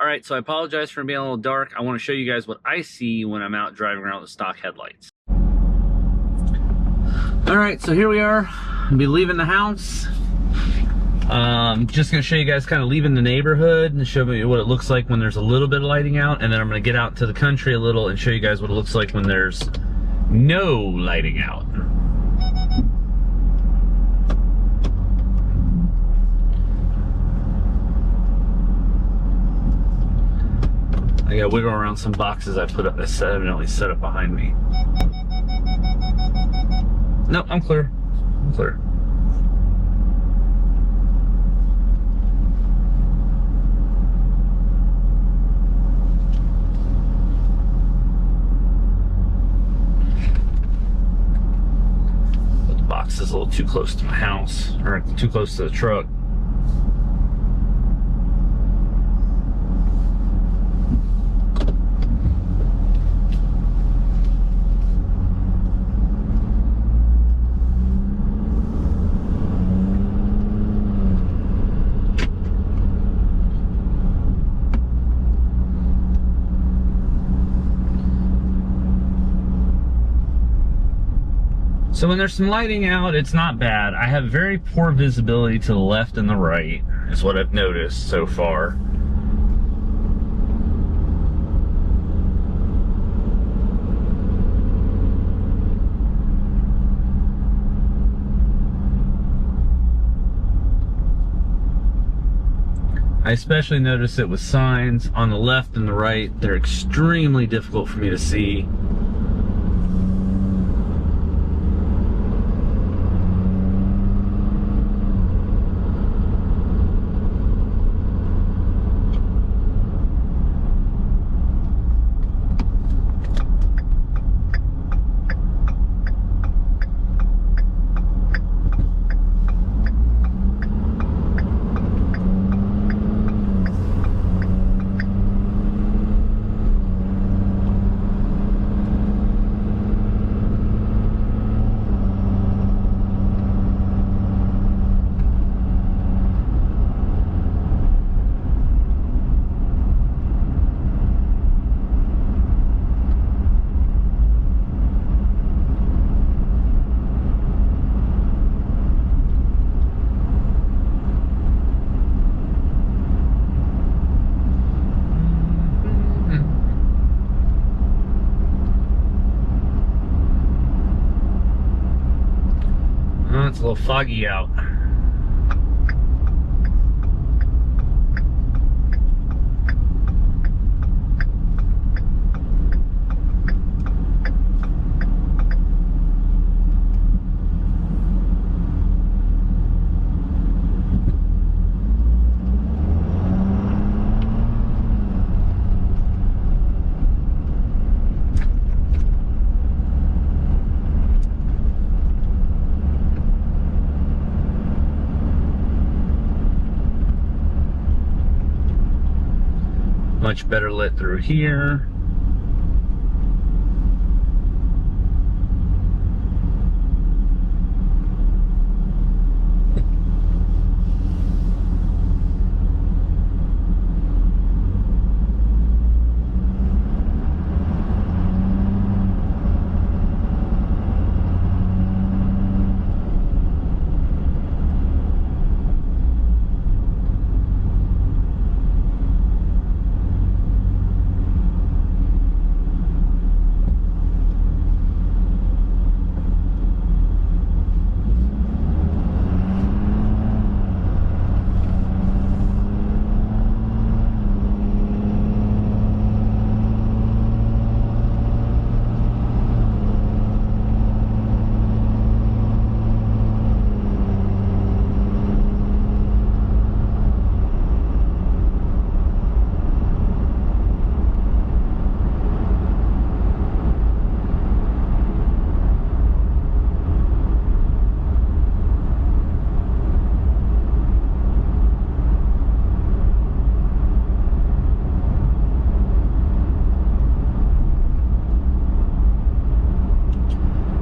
All right, so I apologize for being a little dark. I want to show you guys what I see when I'm out driving around with stock headlights. All right, so here we are. I'll be leaving the house. Just gonna show you guys kind of leaving the neighborhood and show you what it looks like when there's a little bit of lighting out, and then I'm gonna get out to the country a little and show you guys what it looks like when there's no lighting out. I gotta wiggle around some boxes I put up that evidently set up behind me. No, I'm clear. I'm clear. But the box is a little too close to my house, or too close to the truck. So when there's some lighting out, it's not bad. I have very poor visibility to the left and the right, is what I've noticed so far. I especially notice it with signs on the left and the right. They're extremely difficult for me to see. It's a little foggy out. Much better lit through here.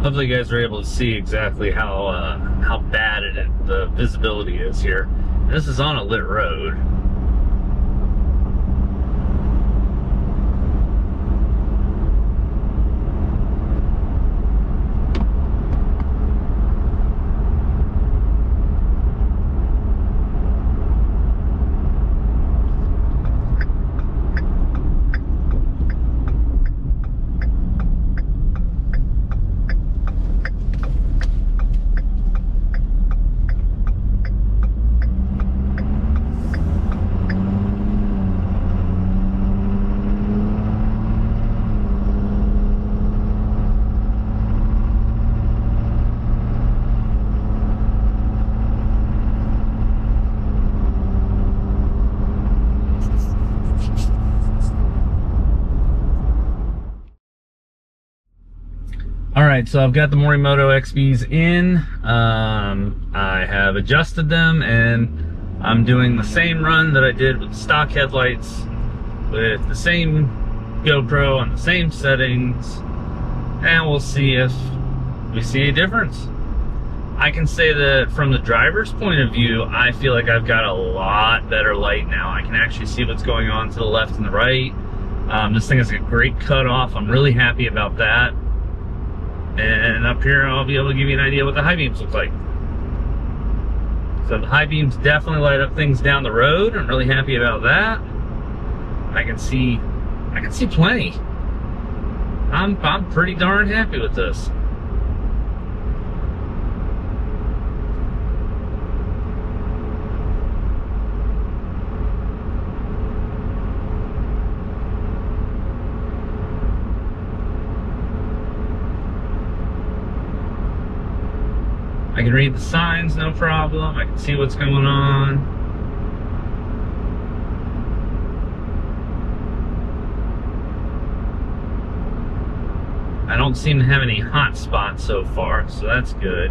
Hopefully you guys are able to see exactly how bad the visibility is here. And this is on a lit road. All right, so I've got the Morimoto XBs in. I have adjusted them, and I'm doing the same run that I did with the stock headlights, with the same GoPro on the same settings, and we'll see if we see a difference. I can say that from the driver's point of view, I feel like I've got a lot better light now. I can actually see what's going on to the left and the right. This thing has a great cutoff. I'm really happy about that. And up here, I'll be able to give you an idea what the high beams look like. So the high beams definitely light up things down the road. I'm really happy about that. I can see plenty. I'm pretty darn happy with this. I can read the signs, no problem. I can see what's going on. I don't seem to have any hot spots so far, so that's good.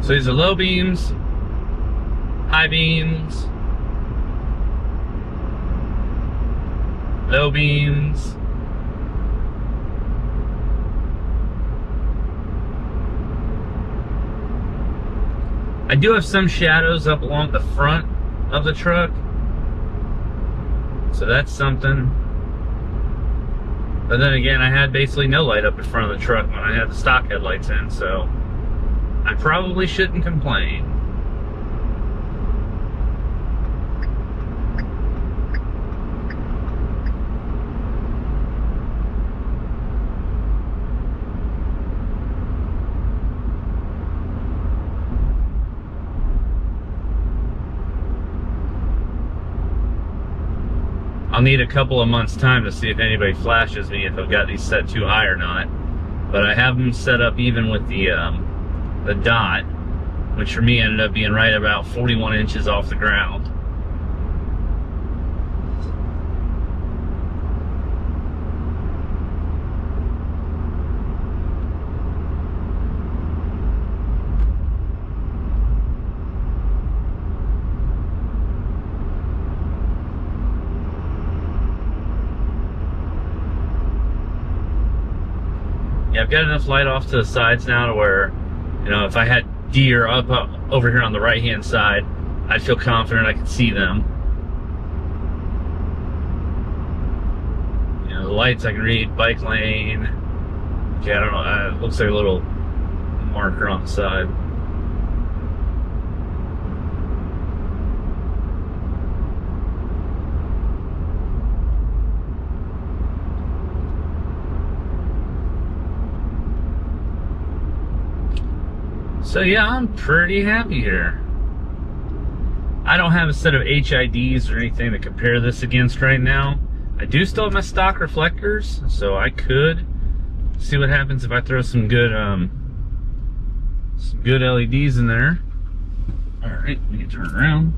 So these are low beams, high beams, low beams, I do have some shadows up along the front of the truck, so that's something. But then again, I had basically no light up in front of the truck when I had the stock headlights in, so I probably shouldn't complain. I'll need a couple of months' time to see if anybody flashes me if I've got these set too high or not. But I have them set up even with the dot, which for me ended up being right about 41 inches off the ground. Yeah, I've got enough light off to the sides now to where, you know, if I had deer up over here on the right hand side, I'd feel confident I could see them. You know, the lights I can read, bike lane. Okay, I don't know, it looks like a little marker on the side. So yeah, I'm pretty happy here. I don't have a set of HIDs or anything to compare this against right now. I do still have my stock reflectors, so I could see what happens if I throw some good LEDs in there. All right, let me turn around.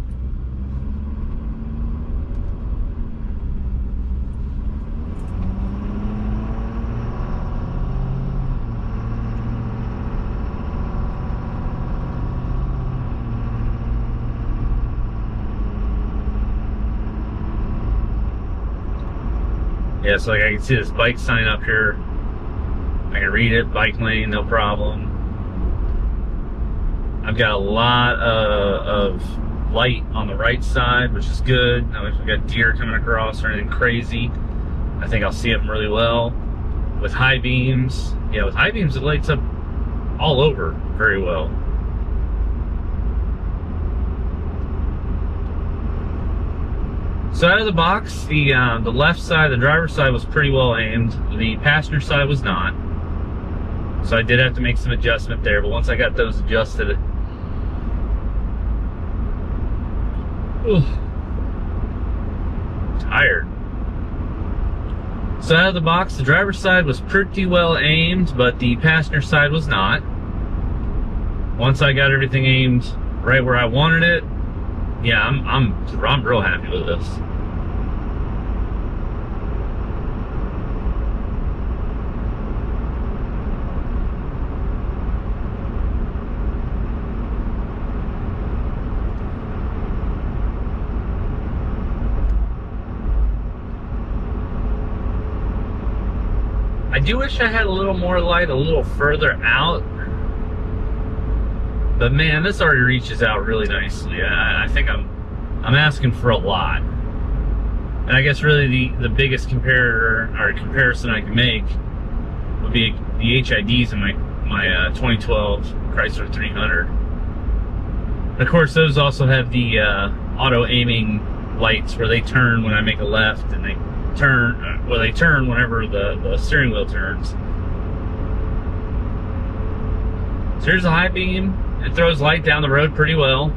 Yeah, so like I can see this bike sign up here. I can read it, bike lane, no problem. I've got a lot of light on the right side, which is good. Now if we've got deer coming across or anything crazy, I think I'll see them really well. With high beams, yeah, with high beams it lights up all over very well. So out of the box, the left side, the driver's side was pretty well aimed. The passenger side was not. So I did have to make some adjustment there, but once I got those adjusted, tired. So out of the box, the driver's side was pretty well aimed, but the passenger side was not. Once I got everything aimed right where I wanted it, yeah, I'm real happy with this. I do wish I had a little more light a little further out, but man, this already reaches out really nicely. I think I'm asking for a lot, and I guess really the biggest comparison I can make would be the HIDs in my 2012 Chrysler 300. And of course, those also have the auto aiming lights where they turn when I make a left, and they turn whenever the steering wheel turns. So here's a high beam. It throws light down the road pretty well.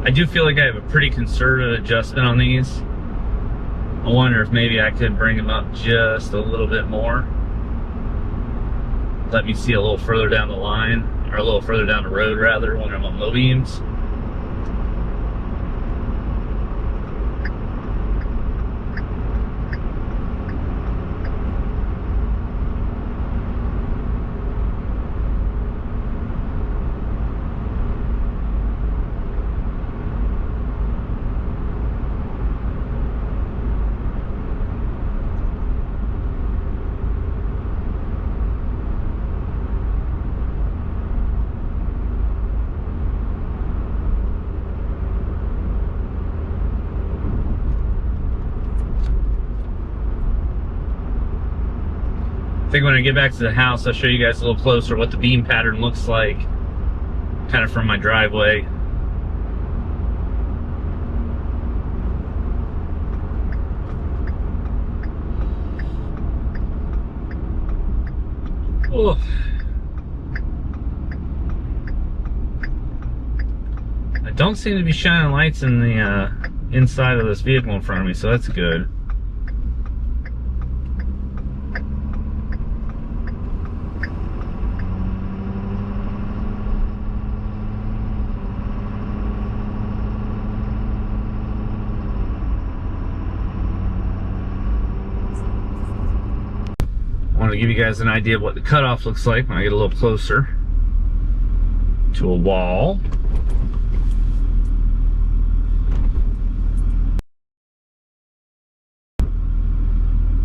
I do feel like I have a pretty conservative adjustment on these. I wonder if maybe I could bring them up just a little bit more. Let me see a little further down the line, or a little further down the road rather, when I'm on low beams. I think when I get back to the house, I'll show you guys a little closer what the beam pattern looks like, kind of from my driveway. Oof. I don't seem to be shining lights in the inside of this vehicle in front of me, so that's good. I want to give you guys an idea of what the cutoff looks like when I get a little closer to a wall.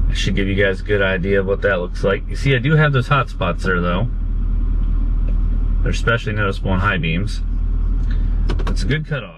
I should give you guys a good idea of what that looks like. You see, I do have those hot spots there though. They're especially noticeable on high beams. It's a good cutoff.